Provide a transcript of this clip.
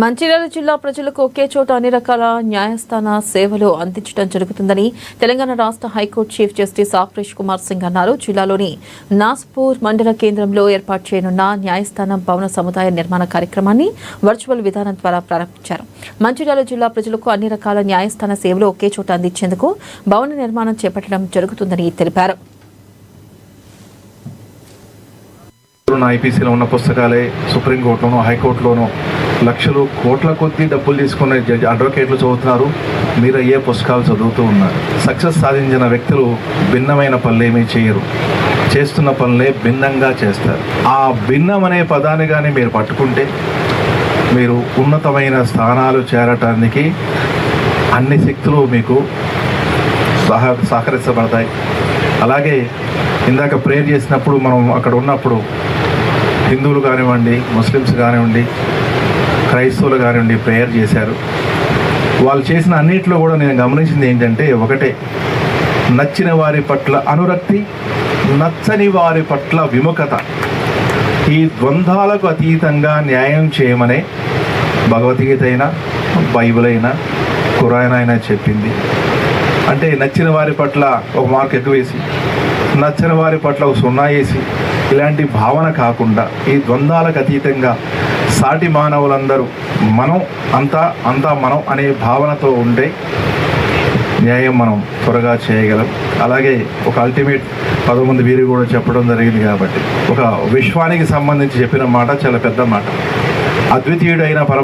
మంచిర్యాల జిల్లా ప్రజలకు ఒకే చోట అన్ని రకాల న్యాయస్థాన సేవలు అందించడం జరుగుతుందని తెలంగాణ రాష్ట్ర high court chief justice Aakresh Kumar Singh అన్నారు. జిల్లాలోని నాస్పూర్ మండల కేంద్రంలో ఏర్పాటు చేయనున్న న్యాయస్థానం భవన సముదాయ నిర్మాణ కార్యక్రమాన్ని వర్చువల్ విధానం ద్వారా ప్రారంభించారు. మంచిర్యాల జిల్లా ప్రజలకు అన్ని రకాల న్యాయస్థాన సేవలు ఒకే చోట అందించేందుకు భవన నిర్మాణం చేపట్టడం జరుగుతుందని తెలిపారు. ఐపీసీలో ఉన్న పుస్తకాలే సుప్రీంకోర్టులోనూ హైకోర్టులోనూ లక్షలు కోట్ల కొద్దీ డబ్బులు తీసుకున్న అడ్వకేట్లు చదువుతున్నారు. మీరు అయ్యే పుస్తకాలు చదువుతూ ఉన్నారు. సక్సెస్ సాధించిన వ్యక్తులు భిన్నమైన పనులేమీ చేయరు, చేస్తున్న పనులే భిన్నంగా చేస్తారు. ఆ భిన్నం అనే పదాన్ని కానీ మీరు పట్టుకుంటే మీరు ఉన్నతమైన స్థానాలు చేరటానికి అన్ని శక్తులు మీకు సహకరించబడతాయి. అలాగే ఇందాక ప్రేయర్ చేసినప్పుడు మనం అక్కడ ఉన్నప్పుడు హిందువులు కానివ్వండి, ముస్లిమ్స్ కానివ్వండి, క్రైస్తవులు కానివ్వండి ప్రేయర్ చేశారు. వాళ్ళు చేసిన అన్నింటిలో కూడా నేను గమనించింది ఏంటంటే ఒకటే, నచ్చిన వారి పట్ల అనురక్తి, నచ్చని వారి పట్ల విముఖత. ఈ ద్వంద్వాలకు అతీతంగా న్యాయం చేయమనే భగవద్గీత అయినా, బైబిల్ అయినా, ఖురాన్ అయినా చెప్పింది. అంటే నచ్చిన వారి పట్ల ఒక మార్క్ ఎక్కువ వేసి, నచ్చని వారి పట్ల ఒక 0 వేసి, ఇలాంటి భావన కాకుండా ఈ ద్వంద్వాలకు అతీతంగా సాటి మానవులందరూ మనం అంతా మనం అనే భావనతో ఉండే న్యాయం మనం త్వరగా చేయగలం. అలాగే ఒక అల్టిమేట్ 11 వీరు కూడా చెప్పడం జరిగింది కాబట్టి ఒక విశ్వానికి సంబంధించి చెప్పిన మాట చాలా పెద్ద మాట. అద్వితీయుడైన